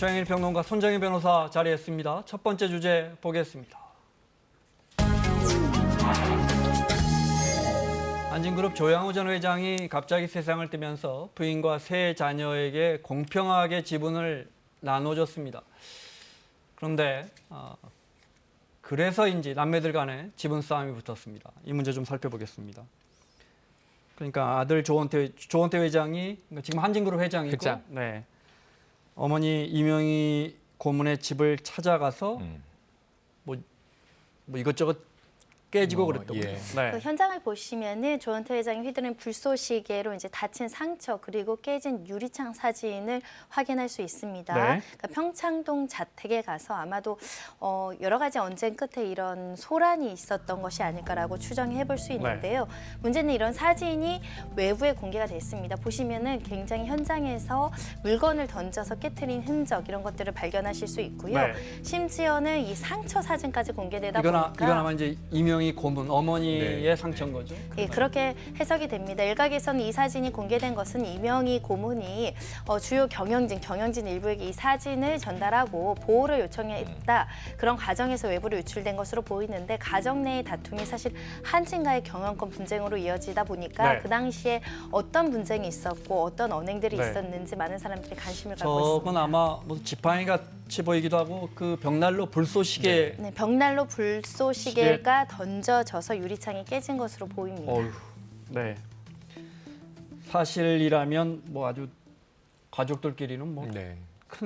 최영일 평론가, 손정희 변호사 자리했습니다. 첫 번째 주제 보겠습니다. 한진그룹 조양호 전 회장이 갑자기 세상을 뜨면서 부인과 세 자녀에게 공평하게 지분을 나눠줬습니다. 그런데 그래서인지 남매들 간에 지분 싸움이 붙었습니다. 이 문제 좀 살펴보겠습니다. 그러니까 아들 조원태 회장이 지금 한진그룹 회장이고, 회장. 네, 어머니 이명희 고문의 집을 찾아가서 뭐 이것저것 깨지고 그랬다고요. 예. 네. 그 현장을 보시면은 조원태 회장이 휘두른 불쏘시개로 이제 다친 상처 그리고 깨진 유리창 사진을 확인할 수 있습니다. 네. 그러니까 평창동 자택에 가서 아마도 여러 가지 언쟁 끝에 이런 소란이 있었던 것이 아닐까라고 추정해 볼 수 있는데요. 문제는 이런 사진이 외부에 공개가 됐습니다. 보시면은 굉장히 현장에서 물건을 던져서 깨트린 흔적 이런 것들을 발견하실 수 있고요. 네. 심지어는 이 상처 사진까지 공개되다 이건 보니까 아마 이제 이명희 고문 어머니의 네. 상처인 거죠. 예, 그렇게 해석이 됩니다. 일각에서는 이 사진이 공개된 것은 이명희 고문이 주요 경영진 일부에게 이 사진을 전달하고 보호를 요청했다. 그런 과정에서 외부로 유출된 것으로 보이는데 가정 내의 다툼이 사실 한진과의 경영권 분쟁으로 이어지다 보니까 네. 그 당시에 어떤 분쟁이 있었고 어떤 언행들이 네. 있었는지 많은 사람들이 관심을 갖고 저건 있습니다. 아마 무슨 지팡이 같이 보이기도 하고 그 벽난로 불쏘시개. 네, 벽난로 불쏘시개가 던져져서 유리창이 깨진 것으로 보입니다. 어휴, 네. 사실이라면 뭐 아주 가족들끼리는 뭐 큰 네.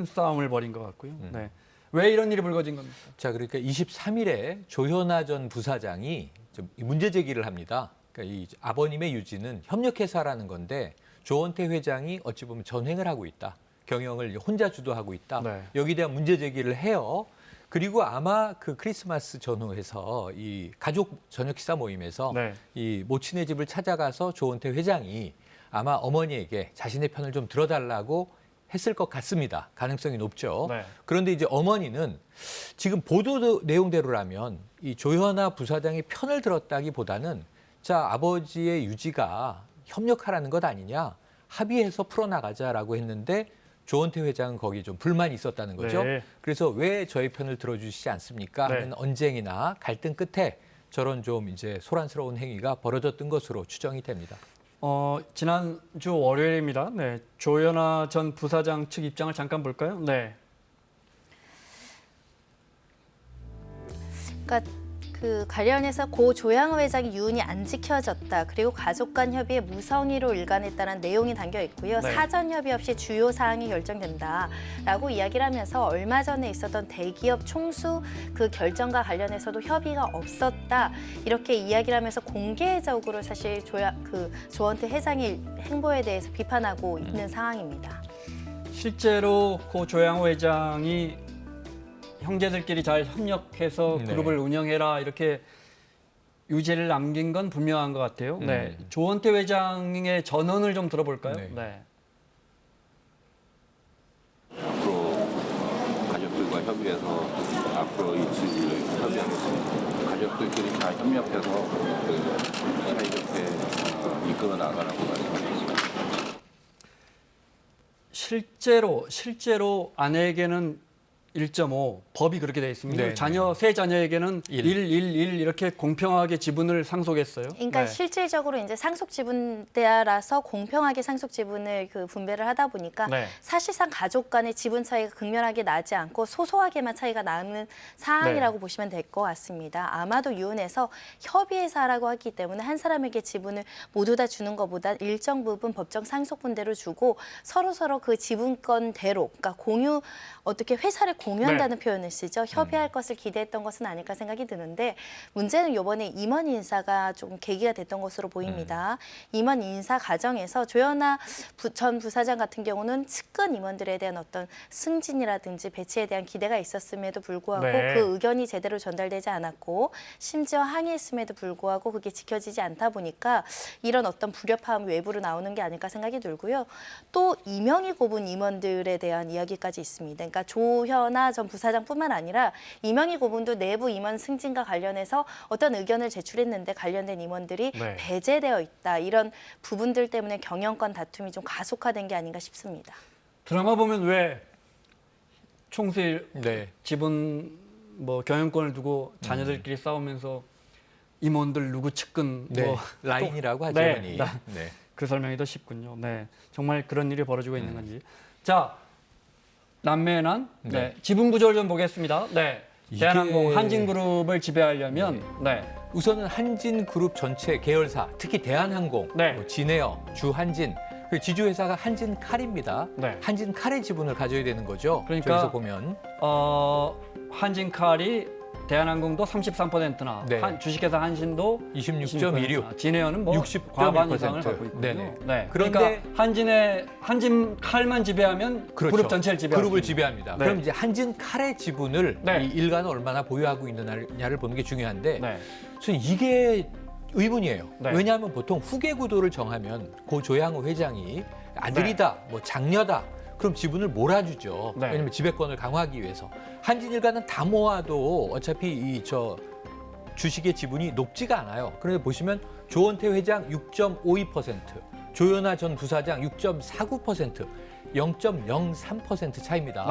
싸움을 벌인 것 같고요. 네. 왜 이런 일이 불거진 겁니까? 자, 그러니까 23일에 조현아 전 부사장이 좀 문제 제기를 합니다. 그러니까 이 아버님의 유지는 협력해서 하라는 건데 조원태 회장이 어찌 보면 전횡을 하고 있다. 경영을 혼자 주도하고 있다. 네. 여기에 대한 문제 제기를 해요. 그리고 아마 그 크리스마스 전후에서 이 가족 저녁 식사 모임에서 네. 이 모친의 집을 찾아가서 조원태 회장이 아마 어머니에게 자신의 편을 좀 들어달라고 했을 것 같습니다. 가능성이 높죠. 네. 그런데 이제 어머니는 지금 보도 내용대로라면 이 조현아 부사장의 편을 들었다기보다는 자, 아버지의 유지가 협력하라는 것 아니냐, 합의해서 풀어나가자라고 했는데 조원태 회장은 거기 좀 불만이 있었다는 거죠. 네. 그래서 왜 저희 편을 들어주시지 않습니까? 네. 하는 언쟁이나 갈등 끝에 저런 좀 이제 소란스러운 행위가 벌어졌던 것으로 추정이 됩니다. 지난주 월요일입니다. 네. 조현아 전 부사장 측 입장을 잠깐 볼까요? 네. 그러니까 그 관련해서 고 조양호 회장이 유언이 안 지켜졌다. 그리고 가족 간 협의에 무성의로 일관했다는 내용이 담겨 있고요. 네. 사전 협의 없이 주요 사항이 결정된다라고 이야기를 하면서 얼마 전에 있었던 대기업 총수 그 결정과 관련해서도 협의가 없었다. 이렇게 이야기를 하면서 공개적으로 사실 조원태 회장의 행보에 대해서 비판하고 있는 상황입니다. 실제로 고 조양호 회장이 형제들끼리 잘 협력해서 네. 그룹을 운영해라 이렇게 유지를 남긴 건 분명한 것 같아요. 네. 조원태 회장의 전언을 좀 들어볼까요? 네. 앞으로 가족들과 협의해서 앞으로 이 지지를 협의하겠습니다. 가족들끼리 잘 협력해서 사이좋게 이끌어 나가라고 말씀드렸습니다. 실제로 아내에게는 1.5 법이 그렇게 돼 있습니다. 네, 세 자녀에게는 1 이렇게 공평하게 지분을 상속했어요. 그러니까 네. 실질적으로 이제 상속 지분대라서 공평하게 상속 지분을 분배를 하다 보니까 네. 사실상 가족 간의 지분 차이가 극명하게 나지 않고 소소하게만 차이가 나는 상황이라고 보시면 될 것 같습니다. 아마도 유언에서 협의해서 하라고 하기 때문에 한 사람에게 지분을 모두 다 주는 것보다 일정 부분 법정 상속분대로 주고 서로 그 지분권대로, 그러니까 어떻게 회사를 공유한다는 표현을 쓰죠. 협의할 것을 기대했던 것은 아닐까 생각이 드는데 문제는 이번에 임원 인사가 좀 계기가 됐던 것으로 보입니다. 임원 인사 과정에서 조현아 전 부사장 같은 경우는 측근 임원들에 대한 어떤 승진이라든지 배치에 대한 기대가 있었음에도 불구하고 네. 그 의견이 제대로 전달되지 않았고 심지어 항의했음에도 불구하고 그게 지켜지지 않다 보니까 이런 어떤 불협화음이 외부로 나오는 게 아닐까 생각이 들고요. 또 이명희 고문 임원들에 대한 이야기까지 있습니다. 그러니까 조현아 전 부사장뿐만 아니라 이명희 고문도 내부 임원 승진과 관련해서 어떤 의견을 제출했는데 관련된 임원들이 네. 배제되어 있다. 이런 부분들 때문에 경영권 다툼이 좀 가속화된 게 아닌가 싶습니다. 드라마 보면 왜 총수일 네. 지분 뭐 경영권을 두고 자녀들끼리 싸우면서 임원들 누구 측근 네. 뭐 라인이라고 하죠, 네, 흔히. 네. 그 설명이 더 쉽군요. 네, 정말 그런 일이 벌어지고 있는 건지. 자, 남매의 난, 네. 지분 구조를 좀 보겠습니다. 네, 이게- 대한항공, 한진그룹을 지배하려면, 네, 우선은 한진그룹 전체 계열사, 특히 대한항공, 네. 뭐 진에어, 주한진, 그리고 지주회사가 한진칼입니다. 네. 한진칼의 지분을 가져야 되는 거죠. 그러니까 저기서 보면 한진칼이 대한항공도 33%나 네. 주식회사 한신도 26.16. 진해연은 뭐 60.1%. 과반 이상을 갖고 있군요. 네네. 네. 그런데- 그러니까 한진칼만 지배하면 그렇죠. 그룹 전체를 지배하고 그룹을 지배합니다. 네. 그럼 이제 한진칼의 지분을 네. 이 일가는 얼마나 보유하고 있느냐를 보는 게 중요한데 네. 저는 이게 의문이에요. 네. 왜냐하면 보통 후계 구도를 정하면 고 조양호 회장이 아들이다, 뭐 장녀다. 그럼 지분을 몰아주죠. 네. 왜냐하면 지배권을 강화하기 위해서. 한진일가는 다 모아도 어차피 주식의 지분이 높지가 않아요. 그런데 보시면 조원태 회장 6.52%, 조현아 전 부사장 6.49%, 0.03% 차이입니다.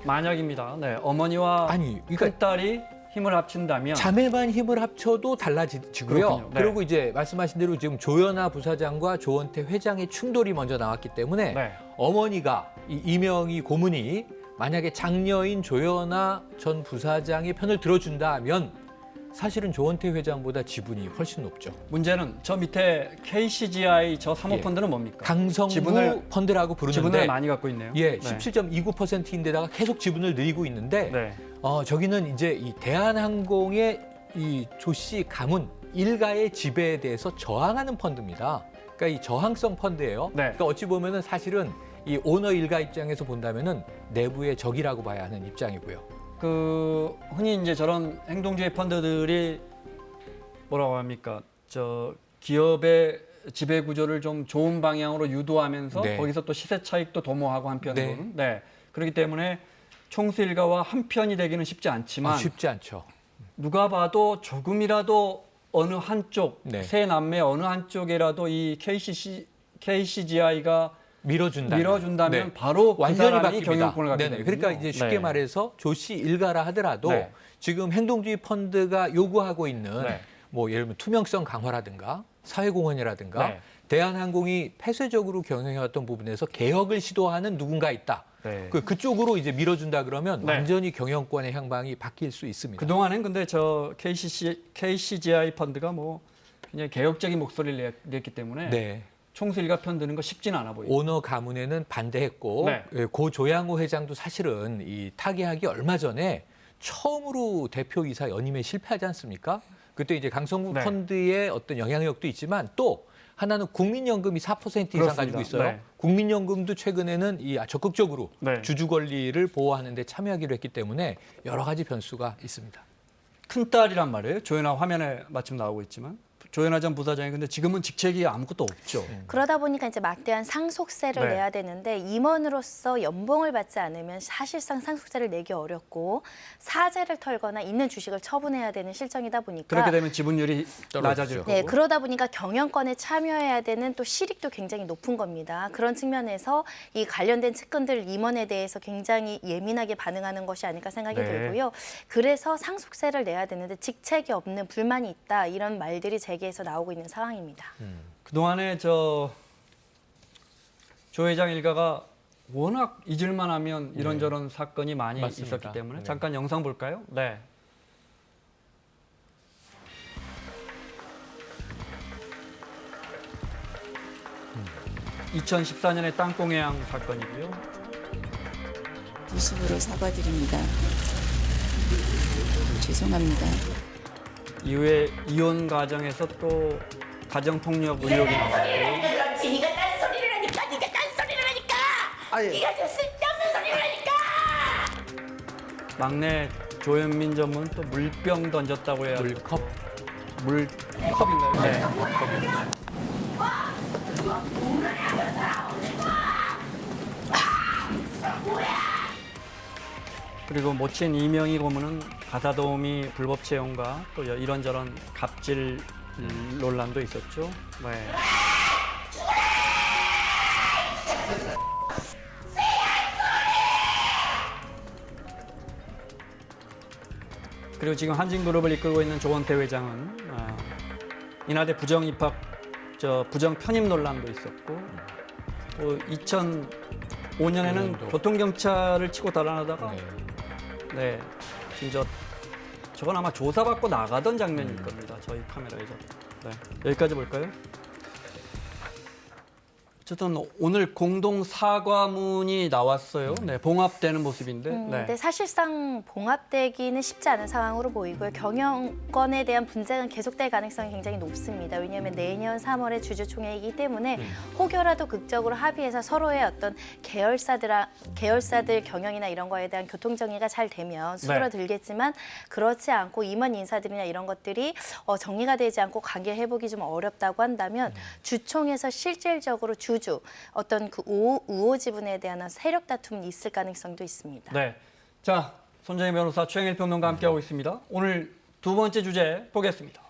만약입니다. 네, 어머니와 아니, 그러니까 큰딸이 힘을 합친다면 자매만 힘을 합쳐도 달라지고요. 그렇군요. 네. 그리고 이제 말씀하신 대로 지금 조현아 부사장과 조원태 회장의 충돌이 먼저 나왔기 때문에 네. 어머니가 이명희 고문이 만약에 장녀인 조현아 전 부사장의 편을 들어준다면 사실은 조원태 회장보다 지분이 훨씬 높죠. 문제는 저 밑에 KCGI 저 사모펀드는 뭡니까? 강성구 지분을- 펀드라고 부르는데 지분을 많이 갖고 있네요. 예, 네. 17.29%인데다가 계속 지분을 늘리고 있는데 네. 저기는 이제 이 대한항공의 이 조씨 가문 일가의 지배에 대해서 저항하는 펀드입니다. 그러니까 이 저항성 펀드예요. 네. 그러니까 어찌 보면은 사실은 이 오너 일가 입장에서 본다면은 내부의 적이라고 봐야 하는 입장이고요. 흔히 이제 저런 행동주의 펀드들이 뭐라고 합니까? 기업의 지배 구조를 좀 좋은 방향으로 유도하면서 네. 거기서 또 시세 차익도 도모하고 한편으로는 네. 그렇기 때문에 총수 일가와 한 편이 되기는 쉽지 않지만 쉽지 않죠. 누가 봐도 조금이라도 어느 한쪽 네. 세 남매 어느 한쪽이라도 이 KCGI가 밀어준다면 네. 바로 그 완전히 사람이 바뀝니다. 경영권을 갖게 네네. 되거든요. 그러니까 이제 쉽게 네. 말해서 조씨 일가라 하더라도 네. 지금 행동주의 펀드가 요구하고 있는 네. 뭐 예를 들면 투명성 강화라든가 사회공헌이라든가 네. 대한항공이 폐쇄적으로 경영해왔던 부분에서 개혁을 시도하는 누군가 있다. 네. 그쪽으로 이제 밀어준다 그러면 네. 완전히 경영권의 향방이 바뀔 수 있습니다. 그동안엔 근데 저 KCGI 펀드가 뭐 굉장히 개혁적인 목소리를 냈기 때문에 네. 총수 일가 편 드는 거 쉽지는 않아 보여요. 오너 가문에는 반대했고 네. 고 조양호 회장도 사실은 이 타계하기 얼마 전에 처음으로 대표이사 연임에 실패하지 않습니까? 그때 이제 강성구 네. 펀드의 어떤 영향력도 있지만 또 하나는 국민연금이 4% 이상 그렇습니다. 가지고 있어요. 네. 국민연금도 최근에는 적극적으로 네. 주주 권리를 보호하는 데 참여하기로 했기 때문에 여러 가지 변수가 있습니다. 큰딸이란 말이에요. 조현아 화면에 마침 나오고 있지만 조현아 전 부사장이 근데 지금은 직책이 아무것도 없죠. 그러다 보니까 이제 막대한 상속세를 네. 내야 되는데 임원으로서 연봉을 받지 않으면 사실상 상속세를 내기 어렵고 사재를 털거나 있는 주식을 처분해야 되는 실정이다 보니까 그렇게 되면 지분율이 떨어지죠. 낮아질 거고. 네, 그러다 보니까 경영권에 참여해야 되는 또 실익도 굉장히 높은 겁니다. 그런 측면에서 이 관련된 측근들 임원에 대해서 굉장히 예민하게 반응하는 것이 아닐까 생각이 네. 들고요. 그래서 상속세를 내야 되는데 직책이 없는 불만이 있다 이런 말들이 재계에서 나오고 있는 상황입니다. 그동안에 조 회장 일가가 워낙 잊을만 하면 이런저런 사건이 많이 맞습니다. 있었기 때문에 네. 잠깐 영상 볼까요? 네. 음. 2014년의 땅콩해양 사건이고요. 진심으로 사과드립니다. 죄송합니다. 이후에 이혼 과정에서 또 가정폭력 의혹이 나왔고 네가 딴소리를 하니까 네가 딴소리를 하니까 네가 저 쓸데없는 소리를 하니까 막내 조현민 전문 또 물병 던졌다고 해야 물컵 물컵인가요? 네. 그리고 모친 이명희 고문은 가사 도우미 불법 채용과 또 이런저런 갑질 논란도 있었죠. 네. 그리고 지금 한진그룹을 이끌고 있는 조원태 회장은 인하대 부정 입학, 부정 편입 논란도 있었고, 또 2005년에는 교통경찰을 치고 달아나다가, 네, 지금 저건 아마 조사받고 나가던 장면일 겁니다. 저희 카메라에서. 네, 여기까지 볼까요? 어쨌든 오늘 공동 사과문이 나왔어요. 네, 봉합되는 모습인데. 네. 근데 사실상 봉합되기는 쉽지 않은 상황으로 보이고요. 경영권에 대한 분쟁은 계속될 가능성이 굉장히 높습니다. 왜냐하면 내년 3월에 주주총회이기 때문에 혹여라도 극적으로 합의해서 서로의 어떤 계열사들 경영이나 이런 거에 대한 교통정리가 잘 되면 수그러들겠지만 그렇지 않고 임원 인사들이나 이런 것들이 정리가 되지 않고 관계 회복이 좀 어렵다고 한다면 주총에서 실질적으로 어떤 그 우호 지분에 대한 세력 다툼이 있을 가능성도 있습니다. 네. 자, 손정희 변호사, 최영일 평론가 함께하고 있습니다. 오늘 두 번째 주제 보겠습니다.